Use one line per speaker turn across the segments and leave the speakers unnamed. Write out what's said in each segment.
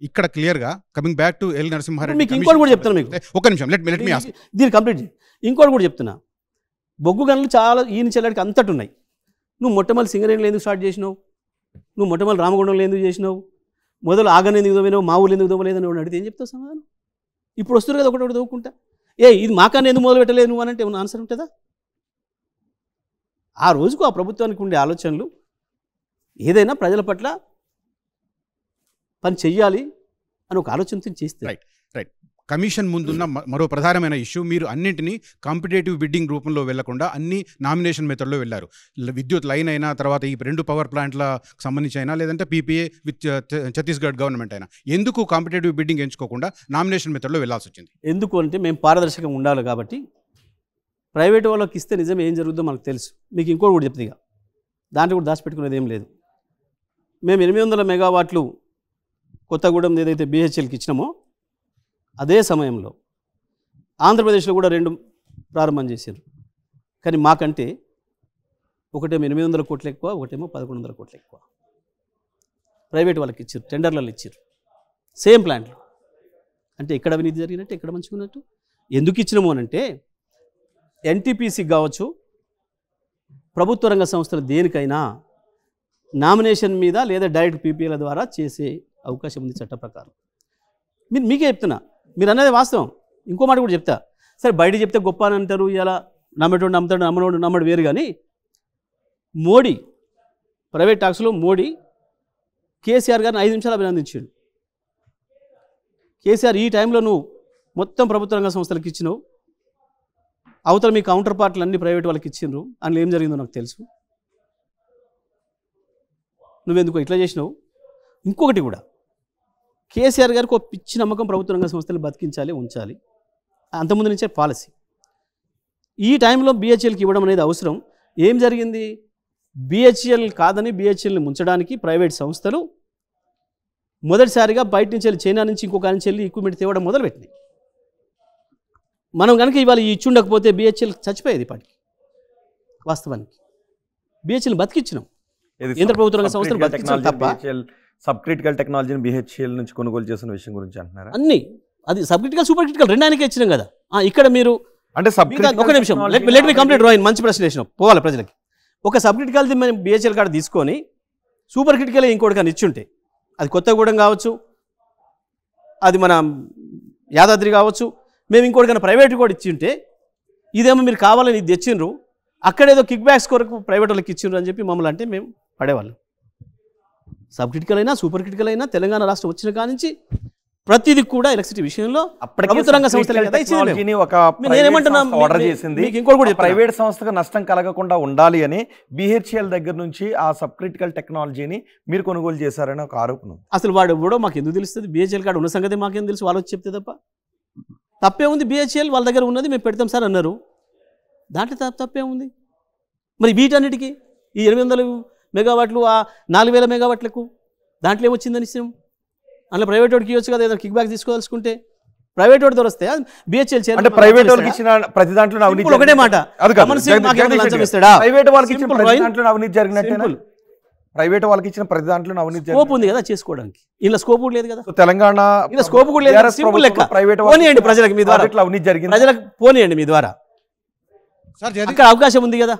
ఇక్కడ క్లియర్గా coming back to L Narasimha Reddy,
మీకు ఇంకోటి కూడా చెప్తాను. మీకు
ఒక నిమిషం, లెట్ మీ ఆస్క్.
దీన్ని కంప్లీట్ చేయి. ఇంకోటి కూడా చెప్తున్నా. బొగ్గు గనులు చాలా ఈయన చెల్లడికి అంతటి ఉన్నాయి. నువ్వు మొట్టమొదటి సింగరేణిలో ఎందుకు స్టార్ట్ చేసినావు? నువ్వు మొట్టమొదటి రామగుండంలో ఎందుకు చేసినావు? మొదలు ఆగని ఎందుకు దోమినావు? మా ఊళ్ళు ఎందుకు దోమలేదని అడిగితే ఏం చెప్తావు సమాధానం? ఇప్పుడు వస్తున్నారు కదా ఒకటి దోవుకుంటా. ఇది మాకన్నా ఎందుకు మొదలు పెట్టలేదు నువ్వు అనంటే ఏమైనా ఆన్సర్ ఉంటుందా? ఆ రోజుకు ఆ ప్రభుత్వానికి ఉండే ఆలోచనలు ఏదైనా ప్రజల పట్ల పని చెయ్యాలి అని ఒక ఆలోచనతో చేస్తే.
రైట్. కమిషన్ ముందున్న మరో ప్రధానమైన ఇష్యూ, మీరు అన్నింటినీ కాంపిటేటివ్ బిడ్డింగ్ రూపంలో వెళ్లకుండా అన్ని నామినేషన్ మెథడ్లో వెళ్ళారు. విద్యుత్ లైన్ అయినా, తర్వాత ఈ 2 పవర్ ప్లాంట్లకు సంబంధించి అయినా, లేదంటే పీపీఏ విత్ ఛత్తీస్గఢ్ గవర్నమెంట్ అయినా, ఎందుకు కాంపిటేటివ్ బిడ్డింగ్ ఎంచుకోకుండా నామినేషన్ మెథడ్లో వెళ్లాల్సి వచ్చింది?
ఎందుకు అంటే మేము పారదర్శకంగా ఉండాలి కాబట్టి. ప్రైవేట్ వాళ్ళకి ఇస్తే నిజం ఏం జరుగుతుందో మనకు తెలుసు. మీకు ఇంకోటి కూడా చెప్తే, దాంట్లో కూడా దాచిపెట్టుకునేది ఏం లేదు. మేము 800 మెగావాట్లు కొత్తగూడెం ఏదైతే BHELకి ఇచ్చినామో అదే సమయంలో ఆంధ్రప్రదేశ్లో కూడా 2 ప్రారంభం చేశారు. కానీ మాకంటే ఒకటేమో 800 కోట్లు ఎక్కువ, ఒకటేమో 1100 కోట్లు ఎక్కువ ప్రైవేట్ వాళ్ళకి ఇచ్చారు. టెండర్లలో ఇచ్చారు సేమ్ ప్లాంట్లు. అంటే ఎక్కడ అవినీతి జరిగినట్టు, ఎక్కడ మంచుకున్నట్టు. ఎందుకు ఇచ్చినాము అనంటే NTPCకి కావచ్చు, ప్రభుత్వ రంగ సంస్థలు దేనికైనా నామినేషన్ మీద లేదా డైరెక్ట్ PPAల ద్వారా చేసే అవకాశం ఉంది చట్ట ప్రకారం. మీకే చెప్తున్నా, మీరు అన్నది వాస్తవం. ఇంకో మాట కూడా చెప్తా. సరే బయట చెప్తే గొప్ప అని అంటారు, ఇలా నమ్మేటోడు నమ్ముతాడు, నమ్మడు వేరు. కానీ మోడీ ప్రైవేట్ టాక్స్లో మోడీ కేసీఆర్ గారిని 5 నిమిషాలు అభినందించాడు. కేసీఆర్, ఈ టైంలో నువ్వు మొత్తం ప్రభుత్వ రంగ సంస్థలకు ఇచ్చినావు, అవతల మీ కౌంటర్ పార్ట్లు అన్ని ప్రైవేట్ వాళ్ళకి ఇచ్చిండ్రు, అందులో ఏం జరిగిందో నాకు తెలుసు, నువ్వెందుకు ఇట్లా చేసినావు. ఇంకొకటి కూడా, కేసీఆర్ గారికి ఒక పిచ్చి నమ్మకం ప్రభుత్వ రంగ సంస్థలు బతికించాలి, ఉంచాలి. అంతకుముందు నుంచే పాలసీ. ఈ టైంలో BHELకి ఇవ్వడం అనేది అవసరం. ఏం జరిగింది? BHEL కాదని BHELని ముంచడానికి ప్రైవేట్ సంస్థలు మొదటిసారిగా బయట నుంచి వెళ్ళి, చైనా నుంచి ఇంకొక నుంచి వెళ్ళి ఎక్విప్మెంట్ తేవడం మొదలుపెట్టినాయి. మనం కనుక ఇవాళ ఇచ్చుండకపోతే BHEL చచ్చిపోయేది ఇప్పటికి. వాస్తవానికి BHEL బతికిచ్చినాం. కేంద్ర ప్రభుత్వ రంగ సంస్థలు బతికించడం తప్ప.
సబ్ క్రిటికల్ టెక్నాలజీని BHEL నుంచి కొనుగోలు చేసిన విషయం గురించి అంటున్నారా?
అన్ని అది సబ్ క్రిటికల్, సూపర్ క్రిటికల్ రెండానికే ఇచ్చినాం కదా. ఇక్కడ మీరు
అంటే
ఒక నిమిషం, లెట్ మీ కంప్లీట్. రోహిన్, మంచి ప్రశ్న వేసినాం, పోవాలి ప్రజలకి. ఒక సబ్ క్రిటికల్ది మేము BHEL కార్డు తీసుకొని సూపర్ క్రిటికల్ ఇంకోటి కానీ ఇచ్చుంటే, అది కొత్తగూడెం కావచ్చు, అది మన యాదాద్రి కావచ్చు, మేము ఇంకోటి కానీ ప్రైవేట్ కూడా ఇచ్చింటే, ఇదేమో మీరు కావాలని ఇది తెచ్చిండ్రు, అక్కడేదో కిక్ బ్యాక్స్ కొరకు ప్రైవేట్ వాళ్ళకి ఇచ్చిండ్రు అని చెప్పి మమ్మల్ని అంటే మేము పడేవాళ్ళం. సబ్ క్రిటికల్ అయినా సూపర్ క్రిటికల్ అయినా తెలంగాణ రాష్ట్రం వచ్చిన కాడి నుంచి ప్రతిదీ కూడా ఎలక్ట్రిసిటీ విషయంలో ప్రభుత్వ రంగ సంస్థలు
ప్రైవేట్ సంస్థకు నష్టం కలగకుండా ఉండాలి అని BHEL దగ్గర నుంచి ఆ సబ్ క్రిటికల్ టెక్నాలజీని మీరు కొనుగోలు చేశారని ఒక ఆరోపణ.
అసలు వాడు ఎవడో మాకు ఎందుకు తెలుస్తుంది? BHEL కార్డు ఉన్న సంగతి మాకేం తెలుసు? వాళ్ళు వచ్చి చెప్తే తప్ప తప్పే ఉంది. BHEL వాళ్ళ దగ్గర ఉన్నది మేము పెడతాం సార్ అన్నారు, దాంట్లో తప్పే ఉంది. మరి వీటన్నిటికీ ఈ 800 మెగావాట్లు, ఆ 4000 మెగావాట్లకు దాంట్లో ఏమొచ్చిందని ఇస్తాం? అందులో ప్రైవేట్ వాడికి ఇవ్వచ్చు కదా, ఏదైనా కిక్ బ్యాక్ తీసుకోదలుచుకుంటే. ప్రైవేట్ వాడి ద్వారా వస్తే BHEL
అంటే ప్రైవేట్ వాళ్ళకి ఇచ్చిన ప్రతి దాంట్లో అవినీతి,
ఒకటే మాట, లంచం ఇస్తాడా?
ప్రైవేట్ వాళ్ళకి ఇచ్చిన ప్రతి దాంట్లో అవినీతి జరిగినట్టే. ప్రైవేట్ వాళ్ళకి ఇచ్చిన ప్రతి దాంట్లో అవినీతి
స్కోప్ ఉంది కదా చేసుకోవడానికి, ఇలా స్కోప్ కూడా లేదు కదా.
తెలంగాణ
ఇలా స్కోప్ కూడా లేదు. సింపుల్ లెక్క, పోనీయండి ప్రజలకు, మీ ద్వారా
అవినీతి జరిగింది,
ప్రజలకు పోనీయండి మీ ద్వారా. అక్కడ అవకాశం ఉంది కదా.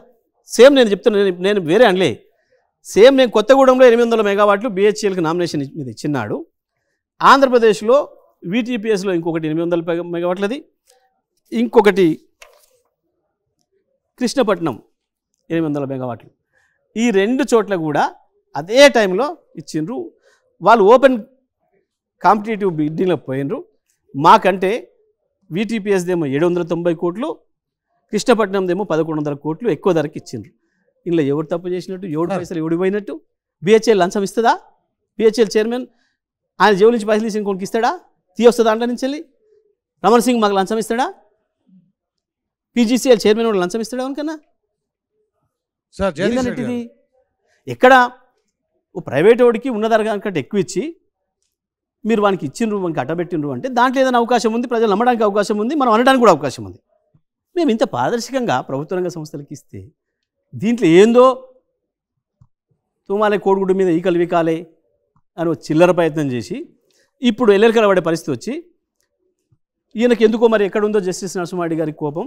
సేమ్ నేను చెప్తున్నాను, నేను వేరే అనలే. సేమ్ నేను కొత్తగూడెంలో 800 మెగావాట్లు BHELకి నామినేషన్ మీద ఇచ్చినాడు. ఆంధ్రప్రదేశ్లో VTPSలో ఇంకొకటి 800 మెగావాట్లది, ఇంకొకటి కృష్ణపట్నం 800 మెగావాట్లు. ఈ 2 చోట్ల కూడా అదే టైంలో ఇచ్చిండ్రు. వాళ్ళు ఓపెన్ కాంపిటేటివ్ బిడ్డింగ్లో పోయినరు. మాకంటే VTPSదేమో 790 కోట్లు, కృష్ణపట్నందేమో 1100 కోట్లు ఎక్కువ ధరకి ఇచ్చిండ్రు. ఇందులో ఎవరు తప్పు చేసినట్టు, ఎవడు పైసలు ఎవడు పోయినట్టు? BHEL లంచం ఇస్తుందా? BHEL చైర్మన్ ఆయన జేబుల నుంచి పైసలు తీసి ఇంకొకరికి ఇస్తాడా? వస్తుందా దాంట్లో నుంచి వెళ్ళి? రమణ్ సింగ్ మాకు లంచం ఇస్తాడా? PGCL చైర్మన్ వాడు లంచం ఇస్తాడా? అనుకన్నా ఏంటన్నట్టు ఎక్కడ ఓ ప్రైవేట్ వాడికి ఉన్న ధర కంటే ఎక్కువ ఇచ్చి మీరు వానికి ఇచ్చిండ్రు, వానికి అట్టబెట్టిండ్రు అంటే దాంట్లో ఏదైనా అవకాశం ఉంది, ప్రజలు నమ్మడానికి అవకాశం ఉంది, మనం అనడానికి కూడా అవకాశం ఉంది. మేము ఇంత పారదర్శకంగా ప్రభుత్వ రంగ సంస్థలకి ఇస్తే దీంట్లో ఏందో తుమాలే కోడిగుడ్డు మీద ఈకలు వికాలే అని ఒక చిల్లర ప్రయత్నం చేసి ఇప్పుడు ఎల్లెలకల పడే పరిస్థితి వచ్చి ఈయనకి ఎందుకో మరి ఎక్కడుందో జస్టిస్ నరసింహారెడ్డి గారి కోపం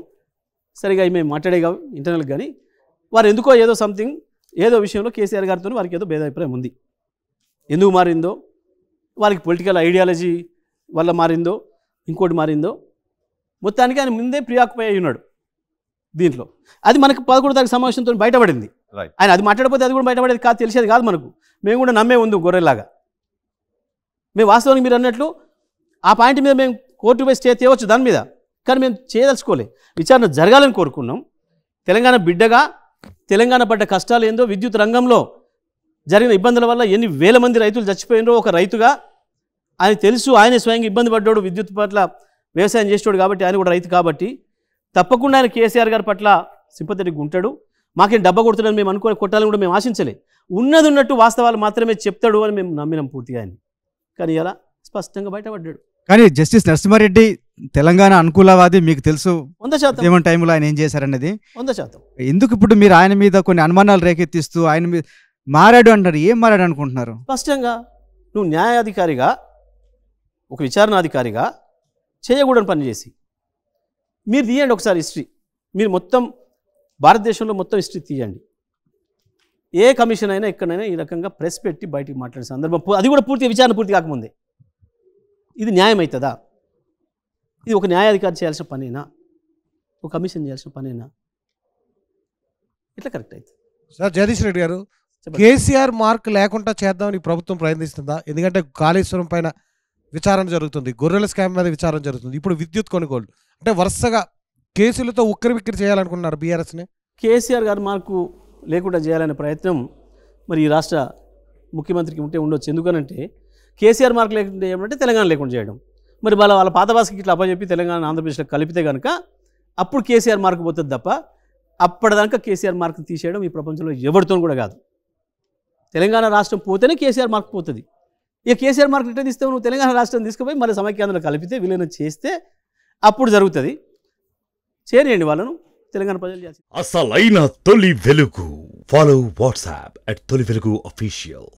సరిగా మేము మాట్లాడే ఇంటర్నల్ కానీ వారు ఎందుకో ఏదో సంథింగ్ ఏదో విషయంలో కేసీఆర్ గారితో వారికి ఏదో భేదాభిప్రాయం ఉంది. ఎందుకు మారిందో, వారికి పొలిటికల్ ఐడియాలజీ వల్ల మారిందో, ఇంకోటి మారిందో, మొత్తానికి ఆయన ముందే ప్రియాక్యుపై అయి ఉన్నాడు దీంట్లో. అది మనకు 11వ తారీఖు సమావేశంతో బయటపడింది. ఆయన అది మాట్లాడకపోతే అది కూడా బయటపడేది కాదు, తెలిసేది కాదు మనకు. మేము కూడా నమ్మే ఉంది గొర్రెలాగా. మేము వాస్తవానికి మీరు అన్నట్లు ఆ పాయింట్ మీద మేము కోర్టు పై స్టే తేవచ్చు దాని మీద, కానీ మేము చేయదలుచుకోలే. విచారణ జరగాలని కోరుకున్నాం. తెలంగాణ బిడ్డగా తెలంగాణ పడ్డ కష్టాలు ఏందో, విద్యుత్ రంగంలో జరిగిన ఇబ్బందుల వల్ల ఎన్ని వేల మంది రైతులు చచ్చిపోయినరో ఒక రైతుగా ఆయన తెలుసు. ఆయనే స్వయంగా ఇబ్బంది పడ్డాడు, విద్యుత్ పట్ల వ్యవసాయం చేసేవాడు కాబట్టి, ఆయన కూడా రైతు కాబట్టి తప్పకుండా ఆయన కేసీఆర్ గారి పట్ల సింపథెటిక్ ఉంటాడు. మాకేం డబ్బా కొడుతున్నాను మేము అనుకుని కొట్టాలని కూడా మేము ఆశించలే. ఉన్నది ఉన్నట్టు వాస్తవాలు మాత్రమే చెప్తాడు అని మేము నమ్మినాం పూర్తిగా ఆయన. కానీ ఇలా స్పష్టంగా బయటపడ్డాడు.
కానీ జస్టిస్ నరసింహారెడ్డి తెలంగాణ అనుకూలవాది, మీకు తెలుసు
100%.
ఏమన్నా టైంలో ఆయన ఏం చేశారన్నది.
100%.
ఎందుకు ఇప్పుడు మీరు ఆయన మీద కొన్ని అనుమానాలు రేకెత్తిస్తూ ఆయన మీద మారాడు అంటారు? ఏం మారాడు అనుకుంటున్నారు?
స్పష్టంగా నువ్వు న్యాయాధికారిగా, ఒక విచారణాధికారిగా చేయకూడని పని చేసి మీరు తీయండి ఒకసారి హిస్టరీ. మీరు మొత్తం భారతదేశంలో మొత్తం హిస్టరీ తీయండి. ఏ కమిషన్ అయినా ఎక్కడైనా ఈ రకంగా ప్రెస్ పెట్టి బయటికి మాట్లాడే సందర్భం, అది కూడా పూర్తిగా విచారణ పూర్తి కాకముందే, ఇది న్యాయం అవుతుందా? ఇది ఒక న్యాయాధికారి చేయాల్సిన పనేనా? ఒక కమిషన్ చేయాల్సిన పనేనా? ఇట్లా కరెక్ట్ అవుతుంది.
సార్ జగదీష్ రెడ్డి గారు,
చెప్పండి.
కేసీఆర్ మార్క్ లేకుండా చేద్దామని ప్రభుత్వం ప్రయత్నిస్తుందా? ఎందుకంటే కాళేశ్వరం పైన విచారణ జరుగుతుంది, గొర్రెల స్కామ్ మీద విచారణ జరుగుతుంది, ఇప్పుడు విద్యుత్ కొనుగోలు, అంటే వరుసగా కేసులతో ఉక్కిరి బిక్కిరి చేయాలనుకున్నారు బీఆర్ఎస్ని.
కేసీఆర్ గారు మార్కు లేకుండా చేయాలనే ప్రయత్నం మరి ఈ రాష్ట్ర ముఖ్యమంత్రికి ఉంటే ఉండొచ్చు. ఎందుకనంటే కేసీఆర్ మార్కు లేకుండా ఏమంటే తెలంగాణ లేకుండా చేయడం. మరి వాళ్ళ పాత భాషకి ఇట్లా అప్పచెప్పి తెలంగాణ ఆంధ్రప్రదేశ్లో కలిపితే కనుక అప్పుడు కేసీఆర్ మార్కు పోతుంది తప్ప అప్పటిదాకా కేసీఆర్ మార్కుని తీసేయడం ఈ ప్రపంచంలో ఎవరితో కూడా కాదు. తెలంగాణ రాష్ట్రం పోతేనే కేసీఆర్ మార్కు పోతుంది. ఇక కేసీఆర్ మార్కు రిటర్న్ ఇస్తే నువ్వు తెలంగాణ రాష్ట్రం తీసుకుపోయి మళ్ళీ సమైక్యాంధ్రలో కలిపితే విలీనం చేస్తే అప్పుడు జరుగుతుంది. చేయండి వాళ్ళను, తెలంగాణ ప్రజలు చేసి
అసలైన తొలి వెలుగు. ఫాలో వాట్సాప్ @తొలి వెలుగు అఫీషియల్.